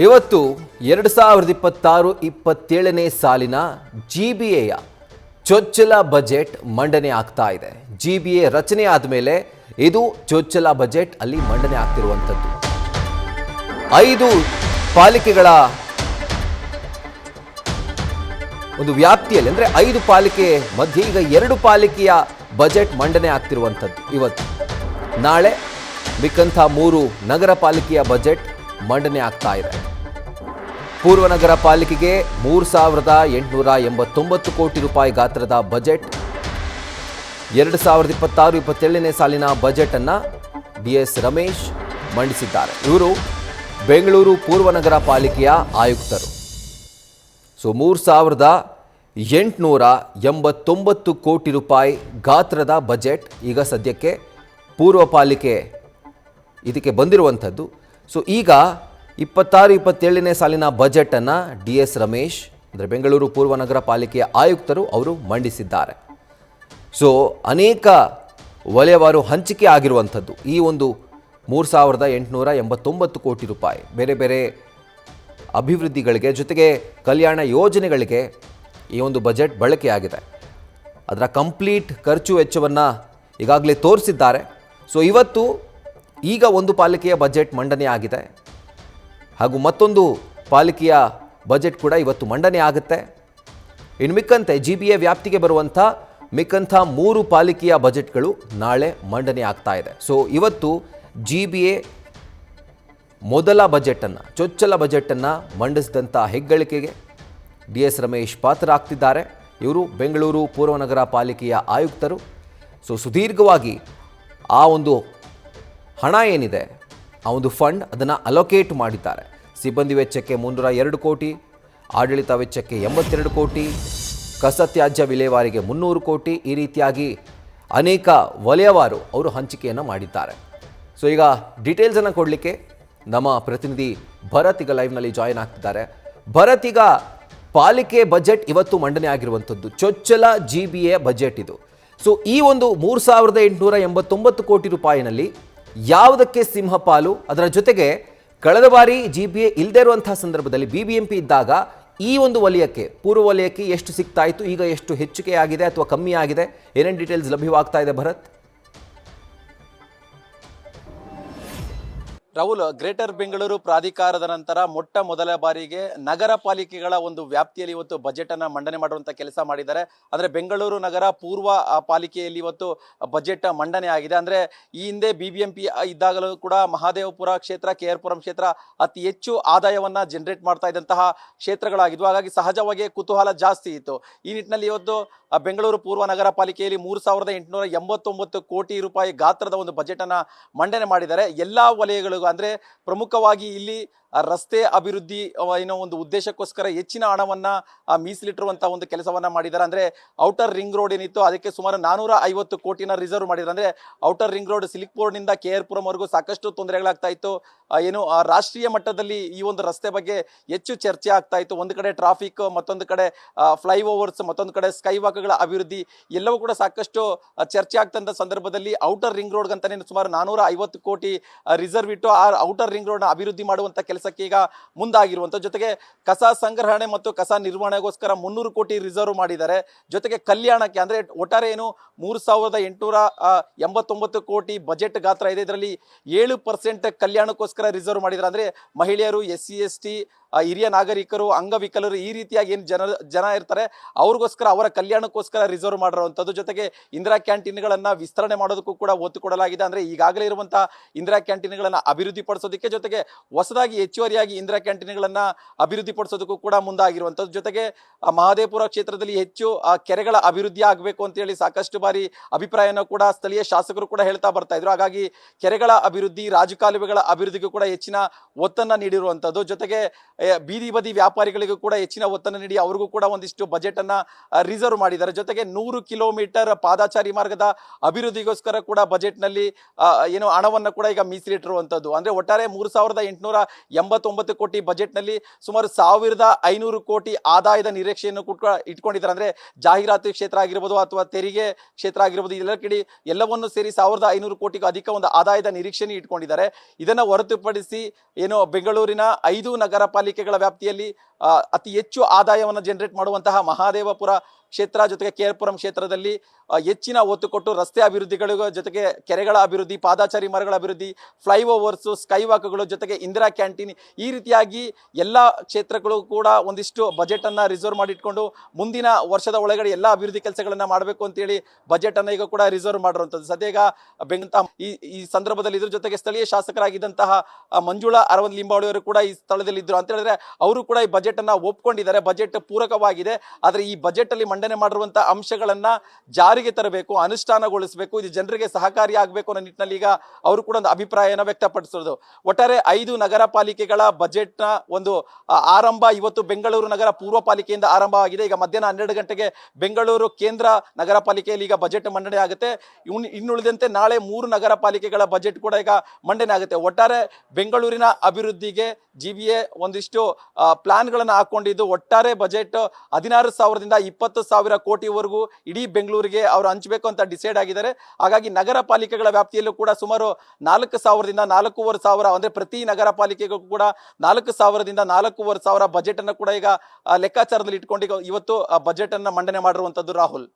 ಇವತ್ತು 2026-27ನೇ ಸಾಲಿನ ಜಿಬಿಎಯ ಚೊಚ್ಚಲ ಬಜೆಟ್ ಮಂಡನೆ ಆಗ್ತಾ ಇದೆ. ಜಿಬಿಎ ರಚನೆ ಆದಮೇಲೆ ಇದು ಚೊಚ್ಚಲ ಬಜೆಟ್ ಅಲ್ಲಿ ಮಂಡನೆ ಆಗ್ತಿರುವಂಥದ್ದು. 5 ಪಾಲಿಕೆಗಳ ಒಂದು ವ್ಯಾಪ್ತಿಯಲ್ಲಿ ಅಂದರೆ 5 ಪಾಲಿಕೆ ಮಧ್ಯೆ ಈಗ 2 ಪಾಲಿಕೆಯ ಬಜೆಟ್ ಮಂಡನೆ ಆಗ್ತಿರುವಂಥದ್ದು. ಇವತ್ತು ನಾಳೆ ಮಿಕ್ಕಂಥ 3 ನಗರ ಪಾಲಿಕೆಯ ಬಜೆಟ್ ಮಂಡನೆ ಆಗ್ತಾ ಇದೆ. ಪೂರ್ವ ನಗರ ಪಾಲಿಕೆಗೆ 3,889 ಕೋಟಿ ರೂಪಾಯಿ ಗಾತ್ರದ ಬಜೆಟ್ 2026-27ನೇ ಸಾಲಿನ ಬಜೆಟ್ ಅನ್ನ ಡಿಎಸ್ ರಮೇಶ್ ಮಂಡಿಸಿದ್ದಾರೆ. ಇವರು ಬೆಂಗಳೂರು ಪೂರ್ವ ನಗರ ಪಾಲಿಕೆಯ ಆಯುಕ್ತರು. 3,889 ಕೋಟಿ ರೂಪಾಯಿ ಗಾತ್ರದ ಬಜೆಟ್ ಈಗ ಸದ್ಯಕ್ಕೆ ಪೂರ್ವ ಪಾಲಿಕೆ ಇದಕ್ಕೆ ಬಂದಿರುವಂಥದ್ದು. ಈಗ 26-27ನೇ ಸಾಲಿನ ಬಜೆಟನ್ನು ಡಿಎಸ್ ರಮೇಶ್ ಅಂದರೆ ಬೆಂಗಳೂರು ಪೂರ್ವ ನಗರ ಪಾಲಿಕೆಯ ಆಯುಕ್ತರು ಅವರು ಮಂಡಿಸಿದ್ದಾರೆ. ಅನೇಕ ವಲಯವಾರು ಹಂಚಿಕೆ ಆಗಿರುವಂಥದ್ದು ಈ ಒಂದು 3,889 ಕೋಟಿ ರೂಪಾಯಿ ಬೇರೆ ಬೇರೆ ಅಭಿವೃದ್ಧಿಗಳಿಗೆ ಜೊತೆಗೆ ಕಲ್ಯಾಣ ಯೋಜನೆಗಳಿಗೆ ಈ ಒಂದು ಬಜೆಟ್ ಬಳಕೆಯಾಗಿದೆ. ಅದರ ಕಂಪ್ಲೀಟ್ ಖರ್ಚು ವೆಚ್ಚವನ್ನು ಈಗಾಗಲೇ ತೋರಿಸಿದ್ದಾರೆ. ಇವತ್ತು ಈಗ ಒಂದು ಪಾಲಿಕೆಯ ಬಜೆಟ್ ಮಂಡನೆ ಆಗಿದೆ ಹಾಗೂ ಮತ್ತೊಂದು ಪಾಲಿಕೆಯ ಬಜೆಟ್ ಕೂಡ ಇವತ್ತು ಮಂಡನೆ ಆಗುತ್ತೆ. ಇನ್ನು ಮಿಕ್ಕಂತೆ ಜಿಬಿಎ ವ್ಯಾಪ್ತಿಗೆ ಬರುವಂಥ ಮಿಕ್ಕಂಥ 3 ಪಾಲಿಕೆಯ ಬಜೆಟ್ಗಳು ನಾಳೆ ಮಂಡನೆ ಆಗ್ತಾ ಇದೆ. ಇವತ್ತು ಜಿಬಿಎ ಮೊದಲ ಬಜೆಟನ್ನು ಚೊಚ್ಚಲ ಬಜೆಟನ್ನು ಮಂಡಿಸಿದಂಥ ಹೆಗ್ಗಳಿಕೆಗೆ ಡಿಎಸ್ ರಮೇಶ್ ಪಾತ್ರರಾಗ್ತಿದ್ದಾರೆ. ಇವರು ಬೆಂಗಳೂರು ಪೂರ್ವ ನಗರ ಪಾಲಿಕೆಯ ಆಯುಕ್ತರು. ಸುದೀರ್ಘವಾಗಿ ಆ ಒಂದು ಹಣ ಏನಿದೆ ಆ ಒಂದು ಫಂಡ್ ಅದನ್ನು ಅಲೋಕೇಟ್ ಮಾಡಿದ್ದಾರೆ. ಸಿಬ್ಬಂದಿ ವೆಚ್ಚಕ್ಕೆ 302 ಕೋಟಿ, ಆಡಳಿತ ವೆಚ್ಚಕ್ಕೆ 82 ಕೋಟಿ, ಕಸ ತ್ಯಾಜ್ಯ ವಿಲೇವಾರಿಗೆ 300 ಕೋಟಿ, ಈ ರೀತಿಯಾಗಿ ಅನೇಕ ವಲಯವಾರು ಅವರು ಹಂಚಿಕೆಯನ್ನು ಮಾಡಿದ್ದಾರೆ. ಈಗ ಡೀಟೇಲ್ಸನ್ನು ಕೊಡಲಿಕ್ಕೆ ನಮ್ಮ ಪ್ರತಿನಿಧಿ ಭರತ್ ಈಗ ಲೈವ್ನಲ್ಲಿ ಜಾಯಿನ್ ಆಗ್ತಿದ್ದಾರೆ. ಭರತ್, ಈಗ ಪಾಲಿಕೆ ಬಜೆಟ್ ಇವತ್ತು ಮಂಡನೆ ಆಗಿರುವಂಥದ್ದು ಚೊಚ್ಚಲ ಜಿಬಿಎ ಬಜೆಟ್ ಇದು. ಈ ಒಂದು 3,889 ಕೋಟಿ ರೂಪಾಯಿನಲ್ಲಿ ಯಾವುದಕ್ಕೆ ಸಿಂಹಪಾಲು? ಅದರ ಜೊತೆಗೆ ಕಳೆದ ಬಾರಿ ಜಿಬಿಎ ಇಲ್ಲದೇ ಇರುವಂತಹ ಸಂದರ್ಭದಲ್ಲಿ ಬಿಬಿಎಂಪಿ ಇದ್ದಾಗ ಈ ಒಂದು ವಲಯಕ್ಕೆ ಪೂರ್ವ ವಲಯಕ್ಕೆ ಎಷ್ಟು ಸಿಗ್ತಾ ಇತ್ತು, ಈಗ ಎಷ್ಟು ಹೆಚ್ಚಿಗೆ ಆಗಿದೆ ಅಥವಾ ಕಮ್ಮಿ ಆಗಿದೆ, ಏನೇನು ಡೀಟೇಲ್ಸ್ ಲಭ್ಯವಾಗ್ತಾ ಇದೆ ಭರತ್? ರಾಹುಲ್, ಗ್ರೇಟರ್ ಬೆಂಗಳೂರು ಪ್ರಾಧಿಕಾರದ ನಂತರ ಮೊಟ್ಟ ಮೊದಲ ಬಾರಿಗೆ ನಗರ ಪಾಲಿಕೆಗಳ ಒಂದು ವ್ಯಾಪ್ತಿಯಲ್ಲಿ ಇವತ್ತು ಬಜೆಟ್ ಅನ್ನ ಮಂಡನೆ ಮಾಡುವಂತ ಕೆಲಸ ಮಾಡಿದ್ದಾರೆ. ಅಂದ್ರೆ ಬೆಂಗಳೂರು ನಗರ ಪೂರ್ವ ಪಾಲಿಕೆಯಲ್ಲಿ ಇವತ್ತು ಬಜೆಟ್ ಮಂಡನೆ ಆಗಿದೆ. ಅಂದ್ರೆ ಈ ಹಿಂದೆ ಬಿಬಿಎಂಪಿ ಇದ್ದಾಗಲೂ ಕೂಡ ಮಹಾದೇವಪುರ ಕ್ಷೇತ್ರ, KR ಪುರಂ ಕ್ಷೇತ್ರ ಅತಿ ಹೆಚ್ಚು ಆದಾಯವನ್ನ ಜನರೇಟ್ ಮಾಡ್ತಾ ಇದ್ದಂತಹ ಕ್ಷೇತ್ರಗಳಾಗಿದ್ವು. ಹಾಗಾಗಿ ಸಹಜವಾಗಿ ಕುತೂಹಲ ಜಾಸ್ತಿ ಇತ್ತು. ಈ ನಿಟ್ಟಿನಲ್ಲಿ ಇವತ್ತು ಬೆಂಗಳೂರು ಪೂರ್ವ ನಗರ ಪಾಲಿಕೆಯಲ್ಲಿ 3,889 ಕೋಟಿ ರೂಪಾಯಿ ಗಾತ್ರದ ಒಂದು ಬಜೆಟ್ ಅನ್ನ ಮಂಡನೆ ಮಾಡಿದ್ದಾರೆ. ಎಲ್ಲಾ ವಲಯಗಳಿಗೂ ಅಂದ್ರೆ ಪ್ರಮುಖವಾಗಿ ಇಲ್ಲಿ ರಸ್ತೆ ಅಭಿವೃದ್ಧಿ ಏನೋ ಒಂದು ಉದ್ದೇಶಕ್ಕೋಸ್ಕರ ಹೆಚ್ಚಿನ ಹಣವನ್ನ ಮೀಸಲಿಟ್ಟಿರುವಂತಹ ಒಂದು ಕೆಲಸವನ್ನ ಮಾಡಿದ್ದಾರೆ. ಅಂದ್ರೆ ಔಟರ್ ರಿಂಗ್ ರೋಡ್ ಏನಿತ್ತು ಅದಕ್ಕೆ ಸುಮಾರು 450 ಕೋಟಿನ ರಿಸರ್ವ್ ಮಾಡಿದ್ದಾರೆ. ಅಂದ್ರೆ ಔಟರ್ ರಿಂಗ್ ರೋಡ್ ಸಿಲಿಕ್ಪೋರ್ಡ್ ನಿಂದ KR ಪುರಂ ವರೆಗೂ ಸಾಕಷ್ಟು ತೊಂದರೆಗಳಾಗ್ತಾ ಇತ್ತು. ಏನು ರಾಷ್ಟ್ರೀಯ ಮಟ್ಟದಲ್ಲಿ ಈ ಒಂದು ರಸ್ತೆ ಬಗ್ಗೆ ಹೆಚ್ಚು ಚರ್ಚೆ ಆಗ್ತಾ ಇತ್ತು. ಒಂದು ಕಡೆ ಟ್ರಾಫಿಕ್, ಮತ್ತೊಂದು ಕಡೆ ಫ್ಲೈಓವರ್ಸ್, ಮತ್ತೊಂದು ಕಡೆ ಸ್ಕೈ ವಾಕ್ಗಳ ಅಭಿವೃದ್ಧಿ ಎಲ್ಲವೂ ಕೂಡ ಸಾಕಷ್ಟು ಚರ್ಚೆ ಆಗ್ತಂತ ಸಂದರ್ಭದಲ್ಲಿ ಔಟರ್ ರಿಂಗ್ ರೋಡ್ ಅಂತಾನೆ ಸುಮಾರು 450 ಕೋಟಿ ರಿಸರ್ವ್ ಇಟ್ಟು ಆ ಔಟರ್ ರಿಂಗ್ ರೋಡ್ ನ ಅಭಿವೃದ್ಧಿ ಮಾಡುವಂತ ಕೆಲಸಕ್ಕೆ ಈಗ ಮುಂದಾಗಿರುವಂತ. ಜೊತೆಗೆ ಕಸ ಸಂಗ್ರಹಣೆ ಮತ್ತು ಕಸ ನಿರ್ವಹಣೆಗೋಸ್ಕರ 300 ಕೋಟಿ ರಿಸರ್ವ್ ಮಾಡಿದ್ದಾರೆ. ಜೊತೆಗೆ ಕಲ್ಯಾಣಕ್ಕೆ ಅಂದ್ರೆ ಒಟ್ಟಾರೆ ಏನು 3,889 ಕೋಟಿ ಬಜೆಟ್ ಗಾತ್ರ ಇದೆ. ಇದರಲ್ಲಿ 7% ಕಲ್ಯಾಣಕ್ಕೋಸ್ಕರ ರಿಸರ್ವ್ ಮಾಡಿದ್ದಾರೆ. ಅಂದ್ರೆ ಮಹಿಳೆಯರು, SC ST, ಹಿರಿಯ ನಾಗರಿಕರು, ಅಂಗವಿಕಲರು, ಈ ರೀತಿಯಾಗಿ ಏನು ಜನ ಇರ್ತಾರೆ ಅವ್ರಿಗೋಸ್ಕರ ಅವರ ಕಲ್ಯಾಣಕ್ಕೋಸ್ಕರ ರಿಸರ್ವ್ ಮಾಡಿರುವಂಥದ್ದು. ಜೊತೆಗೆ ಇಂದಿರಾ ಕ್ಯಾಂಟೀನ್ಗಳನ್ನ ವಿಸ್ತರಣೆ ಮಾಡೋದಕ್ಕೂ ಕೂಡ ಒತ್ತು ಕೊಡಲಾಗಿದೆ. ಅಂದ್ರೆ ಈಗಾಗಲೇ ಇರುವಂತಹ ಇಂದಿರಾ ಕ್ಯಾಂಟೀನ್ಗಳನ್ನ ಅಭಿವೃದ್ಧಿ ಪಡಿಸೋದಕ್ಕೆ, ಜೊತೆಗೆ ಹೊಸದಾಗಿ ಹೆಚ್ಚುವರಿಯಾಗಿ ಇಂದಿರಾ ಕ್ಯಾಂಟೀನ್ಗಳನ್ನ ಅಭಿವೃದ್ಧಿ ಪಡಿಸೋದಕ್ಕೂ ಕೂಡ ಮುಂದಾಗಿರುವಂಥದ್ದು. ಜೊತೆಗೆ ಮಹದೇವಪುರ ಕ್ಷೇತ್ರದಲ್ಲಿ ಹೆಚ್ಚು ಕೆರೆಗಳ ಅಭಿವೃದ್ಧಿ ಆಗಬೇಕು ಅಂತ ಹೇಳಿ ಸಾಕಷ್ಟು ಬಾರಿ ಅಭಿಪ್ರಾಯನ ಕೂಡ ಸ್ಥಳೀಯ ಶಾಸಕರು ಕೂಡ ಹೇಳ್ತಾ ಬರ್ತಾ ಇದ್ರು. ಹಾಗಾಗಿ ಕೆರೆಗಳ ಅಭಿವೃದ್ಧಿ, ರಾಜಕಾಲುವೆಗಳ ಅಭಿವೃದ್ಧಿಗೂ ಕೂಡ ಹೆಚ್ಚಿನ ಒತ್ತನ್ನ ನೀಡಿರುವಂಥದ್ದು. ಜೊತೆಗೆ ಬೀದಿ ಬದಿ ವ್ಯಾಪಾರಿಗಳಿಗೂ ಕೂಡ ಹೆಚ್ಚಿನ ಒತ್ತನ್ನು ನೀಡಿ ಅವ್ರಿಗೂ ಕೂಡ ಒಂದಿಷ್ಟು ಬಜೆಟ್ ಅನ್ನ ರಿಸರ್ವ್ ಮಾಡಿದ್ದಾರೆ. ಜೊತೆಗೆ 100 ಕಿಲೋಮೀಟರ್ ಪಾದಾಚಾರಿ ಮಾರ್ಗದ ಅಭಿವೃದ್ಧಿಗೋಸ್ಕರ ಕೂಡ ಬಜೆಟ್ ನಲ್ಲಿ ಏನು ಹಣವನ್ನು ಕೂಡ ಈಗ ಮೀಸಲಿಟ್ಟಿರುವಂತದ್ದು. ಅಂದ್ರೆ ಒಟ್ಟಾರೆ 3,889 ಕೋಟಿ ಬಜೆಟ್ ನಲ್ಲಿ ಸುಮಾರು 1,500 ಕೋಟಿ ಆದಾಯದ ನಿರೀಕ್ಷೆಯನ್ನು ಇಟ್ಕೊಂಡಿದ್ದಾರೆ. ಅಂದ್ರೆ ಜಾಹೀರಾತು ಕ್ಷೇತ್ರ ಆಗಿರ್ಬೋದು ಅಥವಾ ತೆರಿಗೆ ಕ್ಷೇತ್ರ ಆಗಿರ್ಬೋದು, ಎಲ್ಲವನ್ನು ಸೇರಿ 1,500 ಕೋಟಿಗೂ ಅಧಿಕ ಒಂದು ಆದಾಯದ ನಿರೀಕ್ಷೆಯನ್ನು ಇಟ್ಕೊಂಡಿದ್ದಾರೆ. ಇದನ್ನ ಹೊರತುಪಡಿಸಿ ಏನು ಬೆಂಗಳೂರಿನ 5 ನಗರ ಪಾಲಿಕೆಗಳ ವ್ಯಾಪ್ತಿಯಲ್ಲಿ ಅತಿ ಹೆಚ್ಚು ಆದಾಯವನ್ನು ಜನರೇಟ್ ಮಾಡುವಂತಹ ಮಹಾದೇವಪುರ ಕ್ಷೇತ್ರ ಜೊತೆಗೆ KR-ಪುರಂ ಕ್ಷೇತ್ರದಲ್ಲಿ ಹೆಚ್ಚಿನ ಒತ್ತು ಕೊಟ್ಟು ರಸ್ತೆ ಅಭಿವೃದ್ಧಿಗಳು ಜೊತೆಗೆ ಕೆರೆಗಳ ಅಭಿವೃದ್ಧಿ, ಪಾದಾಚಾರಿ ಮಾರ್ಗಗಳ ಅಭಿವೃದ್ಧಿ, ಫ್ಲೈಓವರ್ಸ್, ಸ್ಕೈ ವಾಕ್ಗಳು ಜೊತೆಗೆ ಇಂದಿರಾ ಕ್ಯಾಂಟೀನ್, ಈ ರೀತಿಯಾಗಿ ಎಲ್ಲ ಕ್ಷೇತ್ರಗಳು ಕೂಡ ಒಂದಿಷ್ಟು ಬಜೆಟ್ ಅನ್ನ ರಿಸರ್ವ್ ಮಾಡಿಟ್ಕೊಂಡು ಮುಂದಿನ ವರ್ಷದ ಒಳಗಡೆ ಎಲ್ಲ ಅಭಿವೃದ್ಧಿ ಕೆಲಸಗಳನ್ನ ಮಾಡಬೇಕು ಅಂತೇಳಿ ಬಜೆಟ್ ಅನ್ನ ಈಗ ಕೂಡ ರಿಸರ್ವ್ ಮಾಡಿರುವಂತದ್ದು. ಸದ್ಯ ಈಗ ಈ ಸಂದರ್ಭದಲ್ಲಿ ಇದ್ರ ಜೊತೆಗೆ ಸ್ಥಳೀಯ ಶಾಸಕರಾಗಿದ್ದಂತಹ ಮಂಜುಳಾ ಅರವಿಂದ್ ಲಿಂಬಾವಳಿ ಅವರು ಕೂಡ ಈ ಸ್ಥಳದಲ್ಲಿ ಇದ್ರು ಅಂತ ಹೇಳಿದ್ರೆ ಅವರು ಕೂಡ ಈ ಬಜೆಟ್ ಅನ್ನ ಒಪ್ಕೊಂಡಿದ್ದಾರೆ. ಬಜೆಟ್ ಪೂರಕವಾಗಿದೆ. ಆದ್ರೆ ಈ ಬಜೆಟ್ ಅಲ್ಲಿ ಮಂಡನೆ ಮಾಡಿರುವಂತಹ ಅಂಶಗಳನ್ನ ಜಾರಿಗೆ ತರಬೇಕು, ಅನುಷ್ಠಾನಗೊಳಿಸಬೇಕು, ಇದು ಜನರಿಗೆ ಸಹಕಾರಿ ಆಗಬೇಕು ಅನ್ನೋ ನಿಟ್ಟಿನಲ್ಲಿ ಈಗ ಅವರು ಕೂಡ ಒಂದು ಅಭಿಪ್ರಾಯನ ವ್ಯಕ್ತಪಡಿಸಿರೋದು. ಒಟ್ಟಾರೆ 5 ನಗರ ಪಾಲಿಕೆಗಳ ಬಜೆಟ್ ನ ಒಂದು ಆರಂಭ ಇವತ್ತು ಬೆಂಗಳೂರು ನಗರ ಪೂರ್ವ ಪಾಲಿಕೆಯಿಂದ ಆರಂಭವಾಗಿದೆ. ಈಗ ಮಧ್ಯಾಹ್ನ 12 ಗಂಟೆಗೆ ಬೆಂಗಳೂರು ಕೇಂದ್ರ ನಗರ ಪಾಲಿಕೆಯಲ್ಲಿ ಈಗ ಬಜೆಟ್ ಮಂಡನೆ ಆಗುತ್ತೆ. ಇನ್ನುಳಿದಂತೆ ನಾಳೆ 3 ನಗರ ಪಾಲಿಕೆಗಳ ಬಜೆಟ್ ಕೂಡ ಈಗ ಮಂಡನೆ ಆಗುತ್ತೆ. ಒಟ್ಟಾರೆ ಬೆಂಗಳೂರಿನ ಅಭಿವೃದ್ಧಿಗೆ GBA ಒಂದಿಷ್ಟು ಪ್ಲಾನ್ ಗಳನ್ನ ಹಾಕೊಂಡಿದ್ದು ಒಟ್ಟಾರೆ ಬಜೆಟ್ 16,000ದಿಂದ 20,000 ಕೋಟಿವರೆಗೂ ಇಡೀ ಬೆಂಗಳೂರಿಗೆ ಅವರು ಹಂಚಬೇಕು ಅಂತ ಡಿಸೈಡ್ ಆಗಿದ್ದಾರೆ. ಹಾಗಾಗಿ ನಗರ ಪಾಲಿಕೆಗಳ ವ್ಯಾಪ್ತಿಯಲ್ಲೂ ಕೂಡ ಸುಮಾರು 4,000ದಿಂದ 4,500 ಅಂದ್ರೆ ಪ್ರತಿ ನಗರ ಪಾಲಿಕೆಗೂ ಕೂಡ 4,000ದಿಂದ 4,500 ಬಜೆಟ್ ಅನ್ನು ಕೂಡ ಈಗ ಲೆಕ್ಕಾಚಾರದಲ್ಲಿ ಇಟ್ಕೊಂಡು ಇವತ್ತು ಬಜೆಟ್ ಅನ್ನ ಮಂಡನೆ ಮಾಡಿರುವಂತದ್ದು. ರಾಹುಲ್.